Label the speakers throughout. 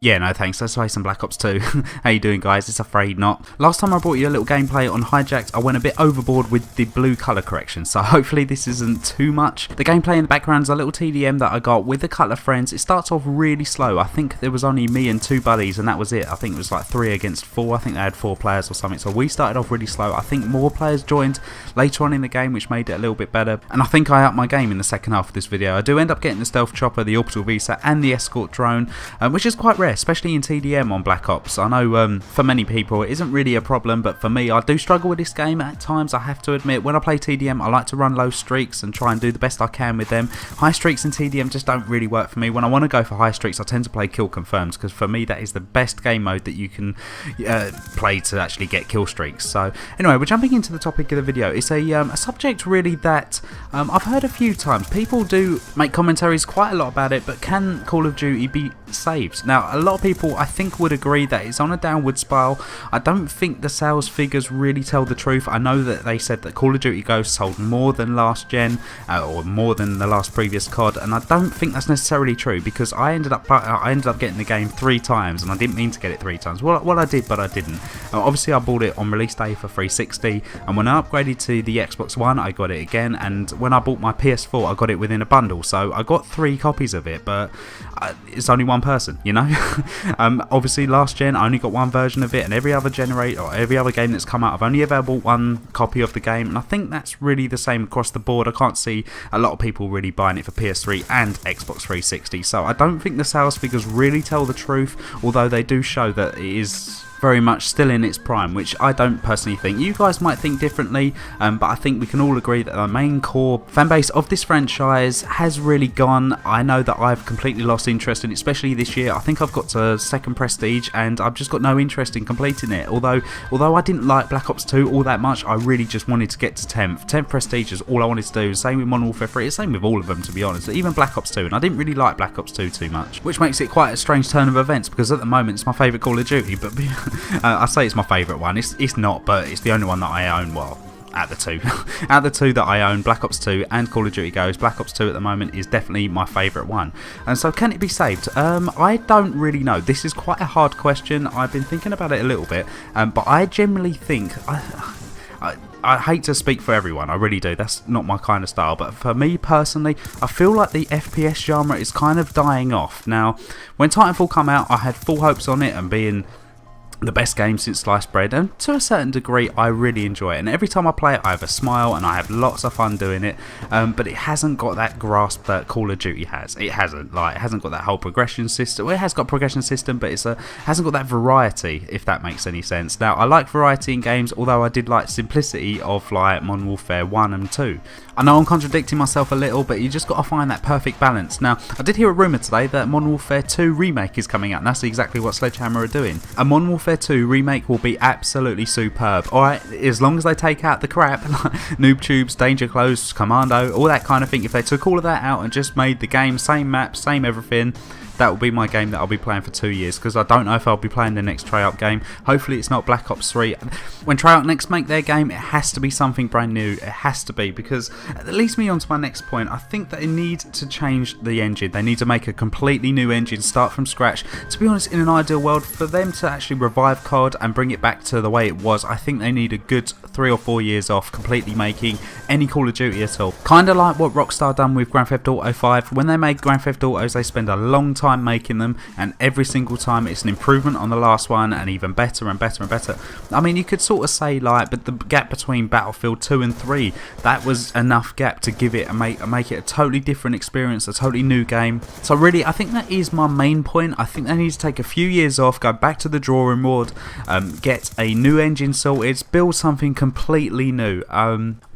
Speaker 1: Yeah, no thanks, let's play some Black Ops 2. How you doing guys? It's Afraid Not. Last time I brought you a little gameplay on Hijacked, I went a bit overboard with the blue colour correction, so hopefully this isn't too much. The gameplay in the background is a little TDM that I got with a couple of friends. It starts off really slow. I think there was only me and 2 buddies and that was it. I think it was like 3 against 4. I think they had 4 players or something, so we started off really slow. I think more players joined later on in the game, which made it a little bit better, and I think I upped my game in the second half of this video. I do end up getting the stealth chopper, the orbital visa and the escort drone, which is quite rare, especially in TDM on Black Ops. I know for many people it isn't really a problem, but for me, I do struggle with this game at times, I have to admit. When I play TDM, I like to run low streaks and try and do the best I can with them. High streaks in TDM just don't really work for me. When I want to go for high streaks, I tend to play kill confirms, because for me that is the best game mode that you can play to actually get kill streaks. So anyway, we're jumping into the topic of the video. It's a subject really that I've heard a few times. People do make commentaries quite a lot about it, but can Call of Duty be saved? Now, a lot of people I think would agree that it's on a downward spiral. I don't think the sales figures really tell the truth. I know that they said that Call of Duty Ghosts sold more than last gen, or more than the last previous COD, and I don't think that's necessarily true, because I ended up getting the game 3 times, and I didn't mean to get it 3 times. Well, I did, but I didn't. Obviously, I bought it on release day for 360, and when I upgraded to the Xbox One, I got it again, and when I bought my PS4, I got it within a bundle, so I got 3 copies of it, but it's only one person, you know. Obviously, last gen, I only got 1 version of it, and every other every other game that's come out, I've only ever bought 1 copy of the game, and I think that's really the same across the board. I can't see a lot of people really buying it for PS3 and Xbox 360, so I don't think the sales figures really tell the truth, although they do show that it is very much still in its prime, which I don't personally think. You guys might think differently, but I think we can all agree that the main core fanbase of this franchise has really gone. I know that I've completely lost interest in it, especially this year. I think I've got to 2nd Prestige and I've just got no interest in completing it. Although I didn't like Black Ops 2 all that much, I really just wanted to get to 10th. 10th Prestige is all I wanted to do. Same with Modern Warfare 3, same with all of them, to be honest. Even Black Ops 2, and I didn't really like Black Ops 2 too much, which makes it quite a strange turn of events, because at the moment it's my favourite Call of Duty, but I say it's my favourite one. It's not, but it's the only one that I own. Well, at the 2 out the 2 that I own, Black Ops 2 and Call of Duty Ghosts, Black Ops 2 at the moment is definitely my favourite one. And so, can it be saved? I don't really know. This is quite a hard question. I've been thinking about it a little bit, but I generally think I hate to speak for everyone, I really do, that's not my kind of style, but for me personally, I feel like the FPS genre is kind of dying off. Now, when Titanfall come out, I had full hopes on it and being the best game since sliced bread, and to a certain degree I really enjoy it, and every time I play it I have a smile and I have lots of fun doing it, but it hasn't got that grasp that Call of Duty has. It hasn't got that whole progression system. Well, it has got a progression system, but it hasn't got that variety, if that makes any sense. Now, I like variety in games, although I did like simplicity of like Modern Warfare 1 and 2. I know I'm contradicting myself a little, but you just got to find that perfect balance. Now, I did hear a rumour today that Modern Warfare 2 Remake is coming out, and that's exactly what Sledgehammer are doing. A Modern Warfare 2 Remake will be absolutely superb. Alright, as long as they take out the crap, like Noob Tubes, Danger Close, Commando, all that kind of thing. If they took all of that out and just made the game same map, same everything, that will be my game that I'll be playing for 2 years, because I don't know if I'll be playing the next Treyarch game. Hopefully it's not Black Ops 3. When Treyarch next make their game, it has to be something brand new. It has to be, because that leads me on to my next point. I think that they need to change the engine. They need to make a completely new engine, start from scratch. To be honest, in an ideal world, for them to actually revive COD and bring it back to the way it was, I think they need a good 3 or 4 years off completely making any Call of Duty at all. Kind of like what Rockstar done with Grand Theft Auto 5. When they made Grand Theft Autos, they spend a long time making them, and every single time it's an improvement on the last one, and even better and better and better. I mean, you could sort of say like, but the gap between Battlefield 2 and 3, that was enough gap to give it and make it a totally different experience, a totally new game. So really, I think that is my main point. I think they need to take a few years off, go back to the drawing board, get a new engine sorted, build something completely new.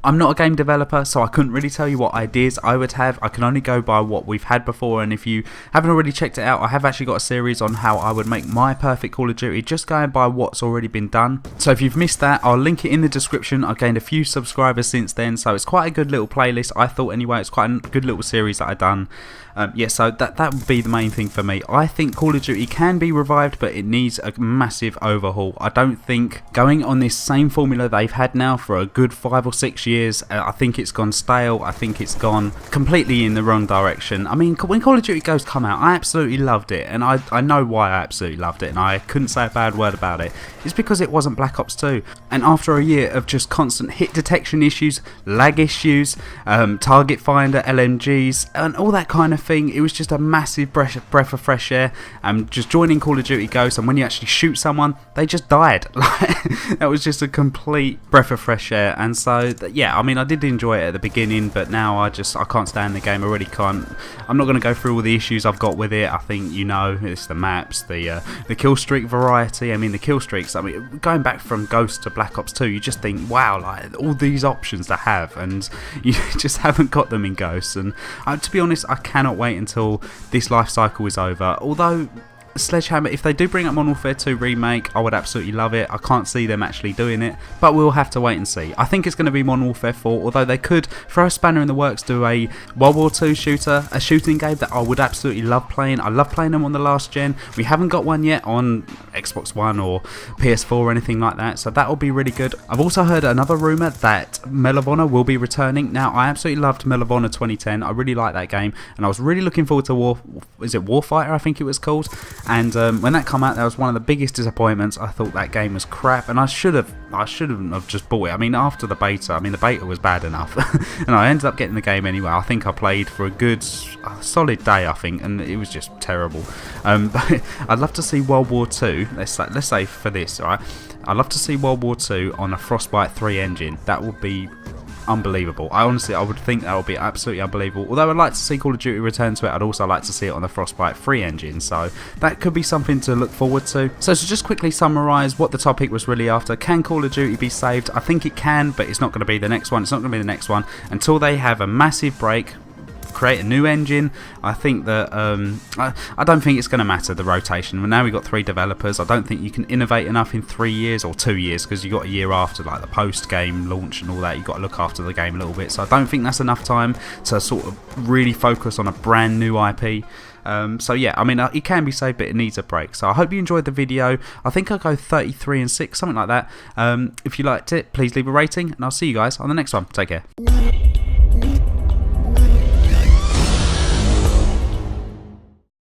Speaker 1: I'm not a game developer, so I couldn't really tell you what ideas I would have. I can only go by what we've had before, and if you haven't already checked it out, I have actually got a series on how I would make my perfect Call of Duty, just going by what's already been done. So if you've missed that, I'll link it in the description. I've gained a few subscribers since then, so it's quite a good little playlist, I thought anyway. It's quite a good little series that I've done. Yeah, so that would be the main thing for me. I think Call of Duty can be revived, but it needs a massive overhaul. I don't think going on this same formula they've had now for a good 5 or 6 years, I think it's gone stale. I think it's gone completely in the wrong direction. I mean, when Call of Duty Ghosts come out, I absolutely loved it, and I know why I absolutely loved it, and I couldn't say a bad word about it. It's because it wasn't Black Ops 2, and after a year of just constant hit detection issues, lag issues, target finder, LMGs, and all that kind of thing, it was just a massive breath of fresh air. Just joining Call of Duty Ghosts, and when you actually shoot someone, they just died. That was just a complete breath of fresh air. And so yeah, I mean, I did enjoy it at the beginning, but now I can't stand the game. I really can't. I'm not going to go through all the issues I've got with it. I think it's the maps, the kill streak variety. I mean, the kill streaks, I mean, going back from Ghost to Black Ops 2, you just think, wow, like all these options to have, and you just haven't got them in Ghosts. And to be honest, I cannot wait until this life cycle is over. Although Sledgehammer, if they do bring up Modern Warfare 2 Remake, I would absolutely love it. I can't see them actually doing it, but we'll have to wait and see. I think it's going to be Modern Warfare 4, although they could throw a spanner in the works, do a World War 2 shooter, a shooting game that I would absolutely love playing. I love playing them on the last gen. We haven't got one yet on Xbox One or PS4 or anything like that, so that will be really good. I've also heard another rumour that Medal of Honor will be returning. Now, I absolutely loved Medal of Honor 2010. I really like that game, and I was really looking forward to Warfighter, I think it was called. And when that came out, that was one of the biggest disappointments. I thought that game was crap, and I shouldn't have just bought it. I mean, after the beta, the beta was bad enough, and I ended up getting the game anyway. I think I played for a good, solid day, I think, and it was just terrible. But I'd love to see World War 2. Let's say for this, all right? I'd love to see World War 2 on a Frostbite 3 engine. That would be unbelievable. I would think that would be absolutely unbelievable. Although I'd like to see Call of Duty return to it, I'd also like to see it on the Frostbite 3 engine, so that could be something to look forward to. So to just quickly summarise what the topic was really after, can Call of Duty be saved? I think it can, but it's not going to be the next one. It's not going to be the next one until they have a massive break, create a new engine. I think that I don't think it's going to matter, the rotation. Well, now we've got 3 developers. I don't think you can innovate enough in 3 years or 2 years, because you've got a year after, like the post-game launch and all that. You've got to look after the game a little bit, so I don't think that's enough time to sort of really focus on a brand new IP. So yeah, I mean, it can be saved, but it needs a break. So I hope you enjoyed the video. I think I'll go 33 and 6, something like that. If you liked it, please leave a rating, and I'll see you guys on the next one. Take care.